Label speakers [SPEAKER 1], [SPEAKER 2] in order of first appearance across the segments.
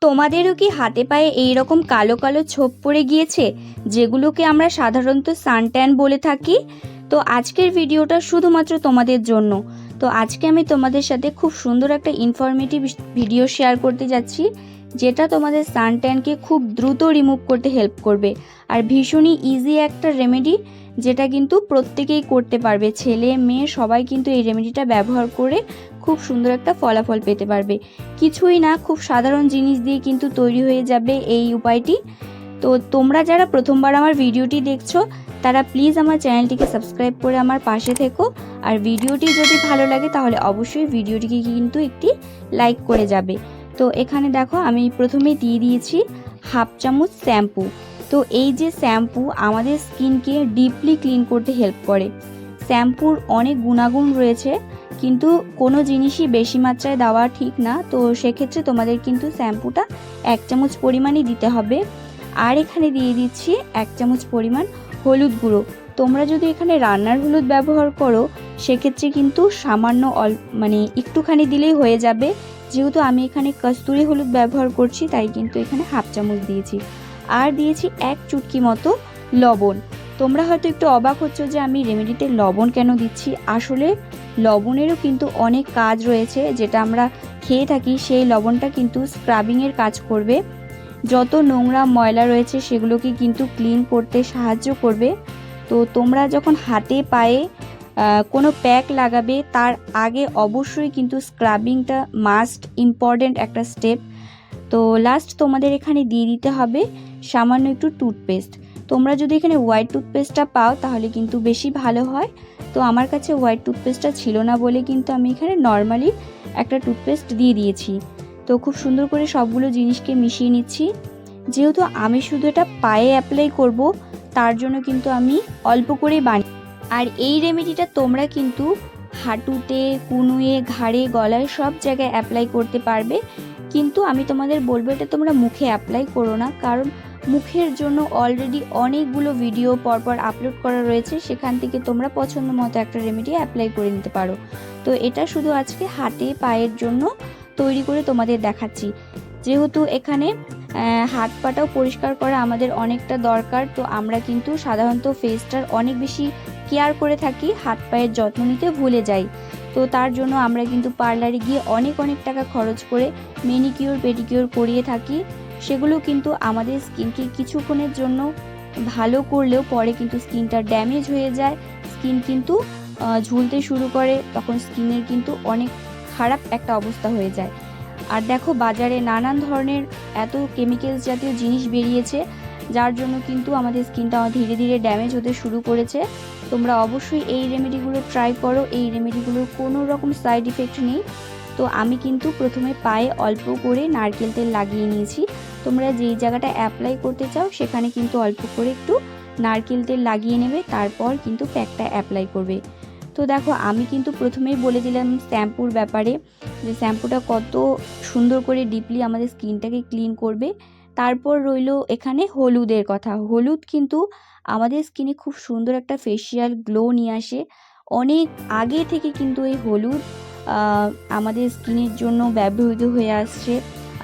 [SPEAKER 1] তোমাদেরও কি হাতে পায়ে এই রকম কালো কালো ছোপ পড়ে গিয়েছে, যেগুলোকে আমরা সাধারণত সানট্যান বলে থাকি? তো আজকের ভিডিওটা শুধুমাত্র তোমাদের জন্য। তো আজকে আমি তোমাদের সাথে খুব সুন্দর একটা ইনফরমেটিভ ভিডিও শেয়ার করতে যাচ্ছি, যেটা তোমাদের সানট্যানকে খুব দ্রুত রিমুভ করতে হেল্প করবে। আর ভীষণই ইজি একটা রেমেডি, যেটা কিন্তু প্রত্যেকেই করতে পারবে, ছেলে মেয়ে সবাই কিন্তু এই রেমেডিটা ব্যবহার করে খুব সুন্দর একটা ফলাফল পেতে পারবে। কিছুই না, খুব সাধারণ জিনিস দিয়ে কিন্তু তৈরি হয়ে যাবে এই উপায়টি। তো তোমরা যারা প্রথমবার আমার ভিডিওটি দেখছো, তারা প্লিজ আমার চ্যানেলটিকে সাবস্ক্রাইব করে আমার পাশে থেকো। আর ভিডিওটি যদি ভালো লাগে তাহলে অবশ্যই ভিডিওটিকে কিন্তু একটি লাইক করে যাবে। তো এখানে দেখো আমি প্রথমে দিয়ে দিয়েছি হাফ চামচ শ্যাম্পু। তো এই যে শ্যাম্পু আমাদের স্কিনকে ডিপলি ক্লিন করতে হেল্প করে। শ্যাম্পুর অনেক গুণাগুণ রয়েছে, কিন্তু কোনো জিনিসই বেশি মাত্রায় দেওয়া ঠিক না। তো সেক্ষেত্রে তোমাদের কিন্তু শ্যাম্পুটা 1 চামচ পরিমাণই দিতে হবে। আর এখানে দিয়ে দিচ্ছি 1 চামচ পরিমাণ হলুদ গুঁড়ো। তোমরা যদি এখানে রান্নার হলুদ ব্যবহার করো, সেক্ষেত্রে কিন্তু সামান্য একটুখানি দিলেই হয়ে যাবে। যেহেতু আমি এখানে কস্তুরি হলুদ ব্যবহার করছি, তাই কিন্তু এখানে হাফ চামচ দিয়েছি। আর দিয়েছি 1 চুটকি মতো লবণ। তোমরা হয়তো একটু অবাক হচ্ছ যে আমি রেমেডিতে লবণ কেন দিচ্ছি। আসলে লবণেরও কিন্তু অনেক কাজ রয়েছে, যেটা আমরা খেয়ে থাকি। সেই লবণটা কিন্তু স্ক্রাবিংয়ের কাজ করবে, যত নোংরা ময়লা রয়েছে সেগুলোকে কিন্তু ক্লিন করতে সাহায্য করবে। তো তোমরা যখন হাতে পায়ে কোনো প্যাক লাগাবে, তার আগে অবশ্যই কিন্তু স্ক্রাবিংটা মাস্ট ইম্পর্ট্যান্ট একটা স্টেপ। তো লাস্ট তোমাদের এখানে দিয়ে দিতে হবে সামান্য একটু টুথপেস্ট। তোমরা যদি এখানে হোয়াইট টুথপেস্টটা পাও তাহলে কিন্তু বেশি ভালো হয়। তো আমার কাছে হোয়াইট টুথপেস্টটা ছিল না বলে কিন্তু আমি এখানে নর্মালি একটা টুথপেস্ট দিয়ে দিয়েছি। তো খুব সুন্দর করে সবগুলো জিনিসকে মিশিয়ে নিচ্ছি। যেহেতু আমি শুধু এটা পায়ে অ্যাপ্লাই করব, তার জন্য কিন্তু আমি অল্প করে বানিয়ে। আর এই রেমেডিটা তোমরা কিন্তু হাঁটুতে, কুনুয়ে, ঘাড়ে, গলায় সব জায়গায় অ্যাপ্লাই করতে পারবে। কিন্তু আমি তোমাদের বলবো এটা তোমরা মুখে অ্যাপ্লাই করো না, কারণ মুখের জন্য অলরেডি অনেকগুলো ভিডিও পরপর আপলোড করা রয়েছে, সেখান থেকে তোমরা পছন্দ মতো একটা রেমেডি অ্যাপ্লাই করে নিতে পারো। তো এটা শুধু আজকে হাতে পায়ের জন্য তৈরি করে তোমাদের দেখাচ্ছি। যেহেতু এখানে হাত পাটাও পরিষ্কার করা আমাদের অনেকটা দরকার, তো আমরা কিন্তু সাধারণত ফেসটার অনেক বেশি কেয়ার করে থাকি, হাত পায়ের যত্ন নিতে ভুলে যাই। তো তার জন্য আমরা কিন্তু পার্লারে গিয়ে অনেক টাকা খরচ করে ম্যানিকিউর পেডিকিউর করিয়ে থাকি। সেগুলো কিন্তু আমাদের স্কিনকে কিছুক্ষণের জন্য ভালো করলেও পরে কিন্তু স্কিনটা ড্যামেজ হয়ে যায়, স্কিন কিন্তু ঝুলতে শুরু করে, তখন স্কিনের কিন্তু অনেক খারাপ একটা অবস্থা হয়ে যায়। আর দেখো বাজারে নানান ধরনের এত কেমিক্যালস জাতীয় জিনিস বেরিয়েছে, যার জন্য কিন্তু আমাদের স্কিনটা ধীরে ধীরে ড্যামেজ হতে শুরু করেছে। তোমরা অবশ্যই এই রেমেডিগুলো ট্রাই করো। এই রেমেডিগুলোর কোনো রকম সাইড ইফেক্ট নেই। তো আমি কিন্তু প্রথমে পায়ে অল্প করে নারকেল তেল লাগিয়ে নিয়েছি। তোমরা যেই জায়গাটা অ্যাপ্লাই করতে চাও সেখানে কিন্তু অল্প করে একটু নারকেল তেল লাগিয়ে নেবে, তারপর কিন্তু প্যাকটা অ্যাপ্লাই করবে। তো দেখো আমি কিন্তু প্রথমেই বলে দিলাম শ্যাম্পুর ব্যাপারে, যে শ্যাম্পুটা কত সুন্দর করে ডিপলি আমাদের স্কিনটাকে ক্লিন করবে। তারপর রইল এখানে হলুদের কথা। হলুদ কিন্তু আমাদের স্কিনে খুব সুন্দর একটা ফেশিয়াল গ্লো নিয়ে আসে। অনেক আগে থেকে কিন্তু এই হলুদ আমাদের স্কিনের জন্য ব্যবহৃত হয়ে আসছে,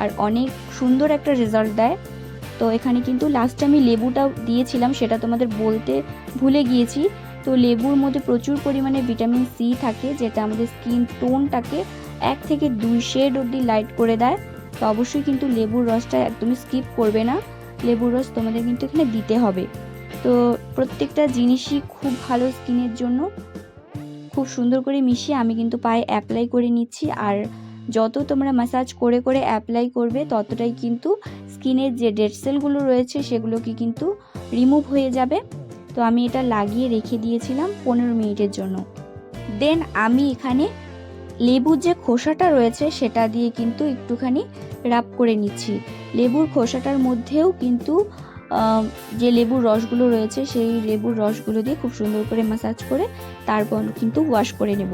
[SPEAKER 1] আর অনেক সুন্দর একটা রেজাল্ট দেয়। তো এখানে কিন্তু লাস্টে আমি লেবুটাও দিয়েছিলাম, সেটা তোমাদের বলতে ভুলে গিয়েছি। তো লেবুর মধ্যে প্রচুর পরিমাণে ভিটামিন সি থাকে, যেটা আমাদের স্কিন টোনটাকে 1 থেকে 2 শেড অবধি লাইট করে দেয়। তো অবশ্যই কিন্তু লেবুর রসটা একদমই স্কিপ করবে না, লেবুর রস তোমাদের কিন্তু এখানে দিতে হবে। তো প্রত্যেকটা জিনিসই খুব ভালো স্কিনের জন্য। খুব সুন্দর করে মিশিয়ে আমি কিন্তু পায়ে অ্যাপ্লাই করে নিচ্ছি। আর যত তোমরা ম্যাসাজ করে করে অ্যাপ্লাই করবে, ততটাই কিন্তু স্কিনের যে ডেড সেলগুলো রয়েছে সেগুলোকে কিন্তু রিমুভ হয়ে যাবে। তো আমি এটা লাগিয়ে রেখে দিয়েছিলাম 15 মিনিটের জন্য। দেন আমি এখানে লেবুর যে খোসাটা রয়েছে সেটা দিয়ে কিন্তু একটুখানি রাব করে নিচ্ছি। লেবুর খোসাটার মধ্যেও কিন্তু যে লেবুর রসগুলো রয়েছে, সেই লেবুর রসগুলো দিয়ে খুব সুন্দর করে ম্যাসাজ করে তারপর কিন্তু ওয়াশ করে নেব।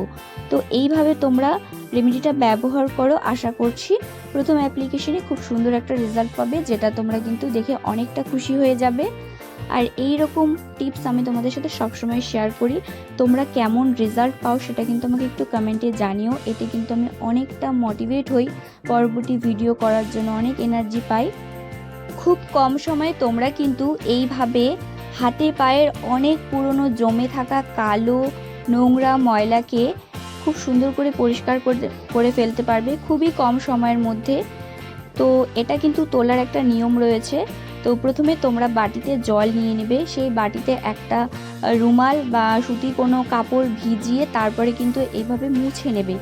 [SPEAKER 1] তো এইভাবে তোমরা রেমেডিটা ব্যবহার করো। আশা করছি প্রথম অ্যাপ্লিকেশনে খুব সুন্দর একটা রেজাল্ট পাবে, যেটা তোমরা কিন্তু দেখে অনেকটা খুশি হয়ে যাবে। আর এই রকম টিপস আমি তোমাদের সাথে সবসময় শেয়ার করি। তোমরা কেমন রেজাল্ট পাও সেটা কিন্তু আমাকে একটু কমেন্টে জানিও। এতে কিন্তু আমি অনেকটা মোটিভেট হই পরবর্তী ভিডিও করার জন্য, অনেক এনার্জি পাই। খুব কম সময়ে তোমরা কিন্তু এইভাবে হাতে পায়ের অনেক পুরনো জমে থাকা কালো নোংরা ময়লাকে খুব সুন্দর করে পরিষ্কার করে ফেলতে পারবে খুবই কম সময়ের মধ্যে। তো এটা কিন্তু তোলার একটা নিয়ম রয়েছে। তো প্রথমে তোমরা বাটিতে জল নিয়ে নেবে, সেই বাটিতে একটা রুমাল বা সুতি কোনো কাপড় ভিজিয়ে তারপরে কিন্তু এইভাবে মুছে নেবে।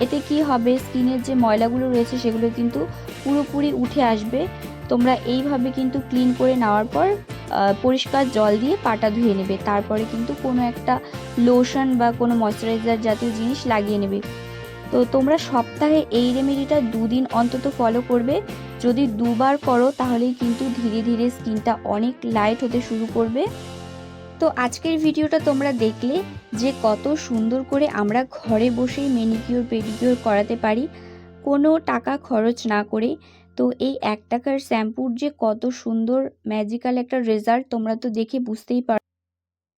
[SPEAKER 1] এতে কি হবে, স্কিনের যে ময়লাগুলো রয়েছে সেগুলো কিন্তু পুরোপুরি উঠে আসবে। তোমরা এইভাবে কিন্তু ক্লিন করে নেওয়ার পর পরিষ্কার জল দিয়ে পাটা ধুয়ে নেবে। তারপরে কিন্তু কোনো একটা লোশন বা কোনো ময়শ্চারাইজার জাতীয় জিনিস লাগিয়ে নেবে। তো তোমরা সপ্তাহে এই রেমেডিটা 2 দিন অন্তত ফলো করবে। যদি 2 বার করো তাহলেই কিন্তু ধীরে ধীরে স্কিনটা অনেক লাইট হতে শুরু করবে। তো আজকের ভিডিওটা তোমরা দেখলে যে কত সুন্দর করে আমরা ঘরে বসেই ম্যানিকিউর পেডিকিউর করাতে পারি কোনো টাকা খরচ না করে। তো এই 1 টাকার শ্যাম্পুর যে কত সুন্দর ম্যাজিক্যাল একটা রেজাল্ট তোমরা তো দেখে বুঝতেই পারো।